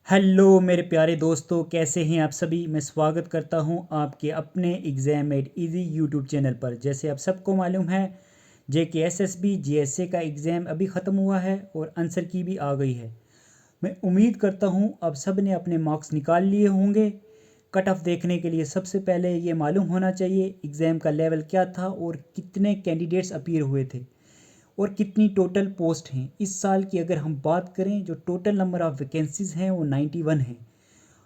Hello मेरे प्यारे दोस्तों, कैसे हैं आप सभी। मैं स्वागत करता हूं आपके अपने exam made easy YouTube channel पर। जैसे आप सबको मालूम है, JKSSB GSA का एग्ज़ाम अभी ख़त्म हुआ है और आंसर की भी आ गई है। मैं उम्मीद करता हूं आप सब ने अपने मार्क्स निकाल लिए होंगे। कट ऑफ देखने के लिए सबसे पहले ये मालूम होना चाहिए एग्ज़ाम का लेवल क्या था और कितने कैंडिडेट्स अपीयर हुए थे और कितनी टोटल पोस्ट हैं। इस साल की अगर हम बात करें, जो टोटल नंबर ऑफ़ वैकेंसीज़ हैं वो 91 हैं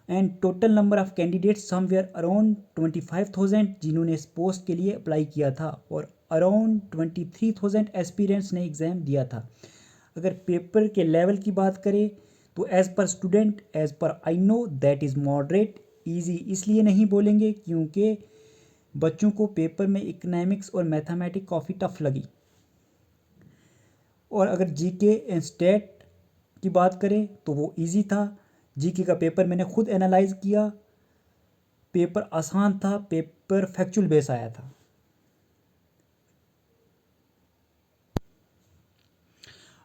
and total number of candidates somewhere around 25,000 जिन्होंने इस पोस्ट के लिए अप्लाई किया था और अराउंड 23,000 एस्पिरेंट्स ने एग्ज़ाम दिया था। अगर पेपर के लेवल की बात करें तो as per student, as per I know that is moderate easy. इसलिए नहीं बोलेंगे क्योंकि बच्चों को पेपर में इकोनॉमिक्स और मैथमेटिक्स काफ़ी टफ लगी। और अगर जीके एंड स्टेट की बात करें तो वो इजी था। जीके का पेपर मैंने खुद एनालाइज किया, पेपर आसान था, पेपर फैक्चुअल बेस आया था।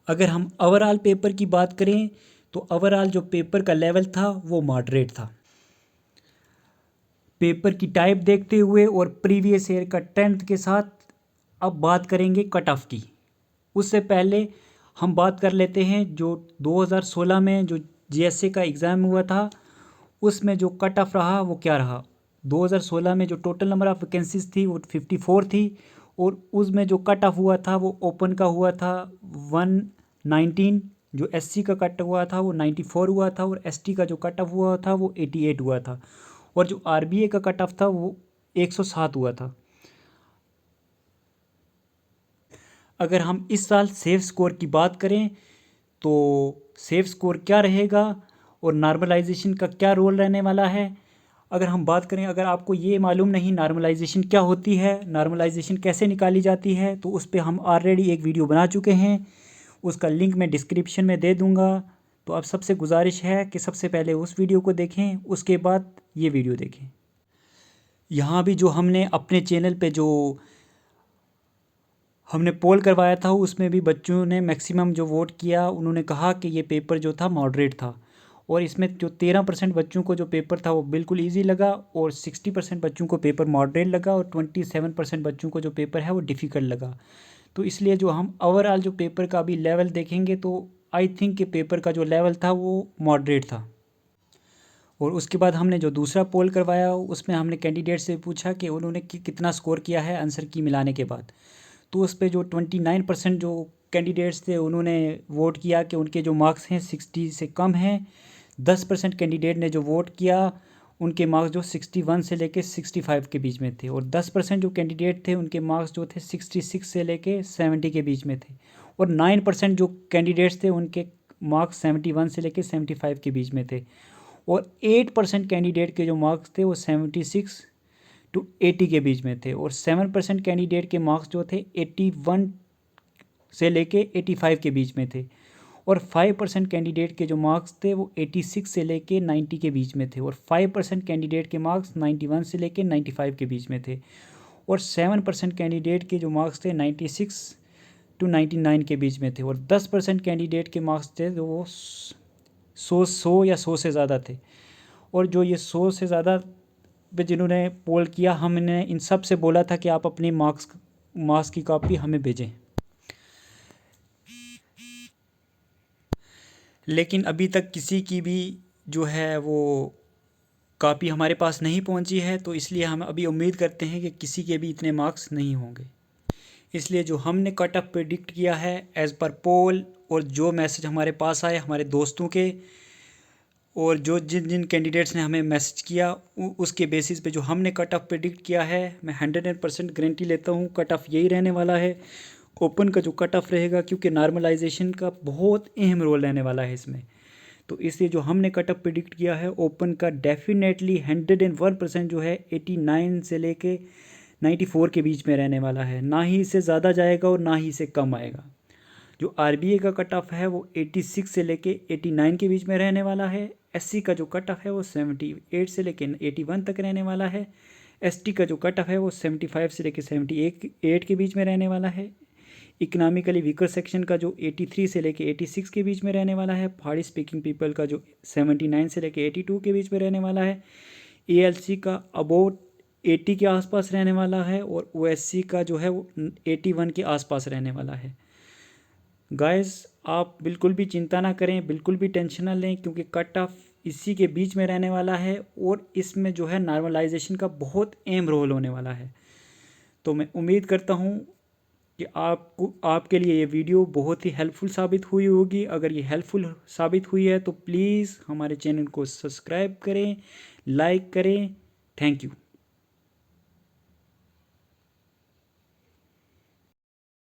अगर हम ओवरऑल पेपर की बात करें तो ओवरऑल जो पेपर का लेवल था वो मॉडरेट था। पेपर की टाइप देखते हुए और प्रीवियस ईयर का ट्रेंड के साथ अब बात करेंगे कट ऑफ की। उससे पहले हम बात कर लेते हैं जो 2016 में जो जीएसए का एग्ज़ाम हुआ था उसमें जो कट ऑफ रहा वो क्या रहा। 2016 में जो टोटल नंबर ऑफ़ वैकेंसीज थी वो 54 थी और उसमें जो कट ऑफ हुआ था वो ओपन का हुआ था 119, जो एससी का कट हुआ था वो 94 हुआ था और एसटी का जो कट ऑफ हुआ था वो 88 हुआ था और जो आरबीए का कट ऑफ था वो 107 हुआ था। अगर हम इस साल सेफ स्कोर की बात करें तो सेफ स्कोर क्या रहेगा और नॉर्मलाइजेशन का क्या रोल रहने वाला है। अगर हम बात करें, अगर आपको ये मालूम नहीं नॉर्मलाइजेशन क्या होती है, नॉर्मलाइजेशन कैसे निकाली जाती है, तो उस पर हम ऑलरेडी एक वीडियो बना चुके हैं। उसका लिंक मैं डिस्क्रिप्शन में दे दूँगा। तो आप सबसे गुजारिश है कि सबसे पहले उस वीडियो को देखें, उसके बाद ये वीडियो देखें। यहाँ भी जो हमने अपने चैनल पे जो हमने पोल करवाया था उसमें भी बच्चों ने मैक्सिमम जो वोट किया उन्होंने कहा कि ये पेपर जो था मॉडरेट था और इसमें जो 13% बच्चों को जो पेपर था वो बिल्कुल इजी लगा और 60% बच्चों को पेपर मॉडरेट लगा और 27% बच्चों को जो पेपर है वो डिफ़िकल्ट लगा। तो इसलिए जो हम ओवरऑल जो पेपर का अभी लेवल देखेंगे तो आई थिंक कि पेपर का जो लेवल था वो मॉडरेट था। और उसके बाद हमने जो दूसरा पोल करवाया उसमें हमने कैंडिडेट से पूछा कि उन्होंने कितना स्कोर किया है आंसर की मिलाने के बाद। तो उस पे जो 29% जो कैंडिडेट्स थे उन्होंने वोट किया कि उनके जो मार्क्स हैं 60 से कम हैं। 10% कैंडिडेट ने जो वोट किया उनके मार्क्स जो 61 से लेके 65 के बीच में थे और 10% जो कैंडिडेट थे उनके मार्क्स जो थे 66 से लेके 70 के बीच में थे और 9% जो कैंडिडेट्स थे उनके मार्क्स 71 से लेके 75 के बीच में थे और 8% कैंडिडेट के जो मार्क्स थे वो 76 टू 80 के बीच में थे और 7% कैंडिडेट के मार्क्स जो थे 81 से लेके 85 के बीच में थे और 5% कैंडिडेट के जो मार्क्स थे वो 86 से लेके 90 के बीच में थे और 5% कैंडिडेट के मार्क्स 91 से लेके 95 के बीच में थे और 7% कैंडिडेट के जो मार्क्स थे 96 टू 99 के बीच में थे और 10% कैंडिडेट के मार्क्स थे जो वो 100 या 100 से ज़्यादा थे। और जो ये 100 से ज़्यादा पे जिन्होंने पोल किया, हमने इन सब से बोला था कि आप अपनी मार्क्स की कॉपी हमें भेजें, लेकिन अभी तक किसी की भी जो है वो कॉपी हमारे पास नहीं पहुंची है। तो इसलिए हम अभी उम्मीद करते हैं कि किसी के भी इतने मार्क्स नहीं होंगे। इसलिए जो हमने कट ऑफ प्रिडिक्ट किया है एज़ पर पोल और जो मैसेज हमारे पास आए हमारे दोस्तों के और जो जिन जिन कैंडिडेट्स ने हमें मैसेज किया उसके बेसिस पे जो हमने कट ऑफ प्रेडिक्ट किया है, मैं 100% गारंटी लेता हूँ कट ऑफ यही रहने वाला है। ओपन का जो कट ऑफ रहेगा, क्योंकि नॉर्मलाइजेशन का बहुत अहम रोल रहने वाला है इसमें, तो इसलिए जो हमने कट ऑफ प्रेडिक्ट किया है ओपन का डेफिनेटली 101% जो है 89 से लेके 94 के बीच में रहने वाला है। ना ही इससे ज़्यादा जाएगा और ना ही इससे कम आएगा। जो आरबीए का कट ऑफ है वो 86 से लेके 89 के बीच में रहने वाला है। एससी का जो कट ऑफ है वो 78 से लेके 81 तक रहने वाला है। एसटी का जो कट ऑफ है वो 75 से लेके 78 के बीच में रहने वाला है। इकोनॉमिकली वीकर सेक्शन का जो 83 से लेके 86 के बीच में रहने वाला है, पहाड़ी स्पीकिंग पीपल का जो 79 से लेके 82 के बीच में रहने वाला है, ALC का अबाउट 80 के आसपास रहने वाला है, और OSC का जो है वो 81 के आसपास रहने वाला है। गाइस आप बिल्कुल भी चिंता ना करें, बिल्कुल भी टेंशन ना लें, क्योंकि कट ऑफ इसी के बीच में रहने वाला है और इसमें जो है नॉर्मलाइजेशन का बहुत अहम रोल होने वाला है। तो मैं उम्मीद करता हूँ कि आपको आपके लिए ये वीडियो बहुत ही हेल्पफुल साबित हुई होगी। अगर ये हेल्पफुल साबित हुई है तो प्लीज़ हमारे चैनल को सब्सक्राइब करें, लाइक करें। Thank you.